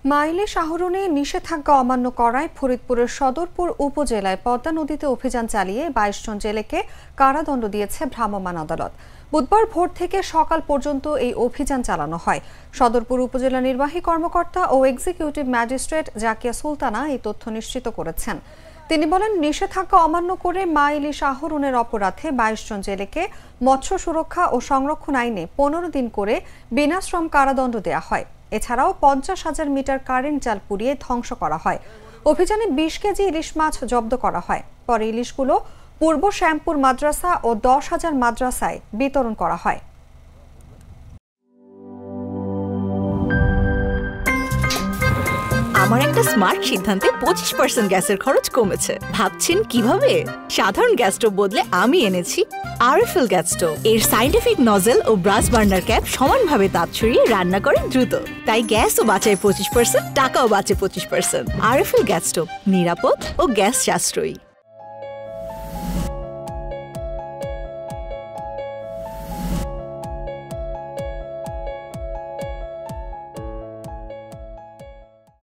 মাইলিশ আহরণে নিষেধাজ্ঞা অমান্য করায় ফরিদপুরের সদরপুর উপজেলায় পদ্মা নদীতে অভিযান চালিয়ে ২২ জন জেলেকে কারাদণ্ড দিয়েছে ভ্রাম্যমাণ আদালত। বুধবার ভোর থেকে সকাল পর্যন্ত এই অভিযান চালানো হয়। সদরপুর উপজেলা নির্বাহী কর্মকর্তা ও এক্সিকিউটিভ ম্যাজিস্ট্রেট জাকিয়া সুলতানা এই তথ্য নিশ্চিত করেছেন। তিনি বলেন, নিষেধাজ্ঞা অমান্য করে মাইলিশ আহরণের অপরাধে ২২ জন জেলেকে মৎস্য সুরক্ষা ও সংরক্ষণ আইনে ১৫ দিন করে বিনাশ্রম কারাদণ্ড দেওয়া হয়। এছাড়াও ৫০,০০০ মিটার কারেন্ট জাল পুড়িয়ে ধ্বংস করা হয়। অভিযানে ২০ কেজি ইলিশ মাছ জব্দ করা হয়। পরে ইলিশগুলো পূর্ব শ্যামপুর মাদ্রাসা ও ১০,০০০ মাদ্রাসায় বিতরণ করা হয়। আমার একটা স্মার্ট সিদ্ধান্তে ২৫% গ্যাসের খরচ কমেছে। ভাবছেন কিভাবে? সাধারণ গ্যাস স্টোভ বদলে আমি এনেছি আরএফএল গ্যাস স্টোভ। এর সাইন্টিফিক নজল ও ব্রাস বার্নার ক্যাপ সমানভাবে তাপ ছড়িয়ে রান্না করে দ্রুত। তাই গ্যাসও বাঁচায় ২৫%, টাকাও বাঁচে ২৫%। আরএফএল গ্যাস স্টোভ নিরাপদ ও গ্যাস সাশ্রয়ী।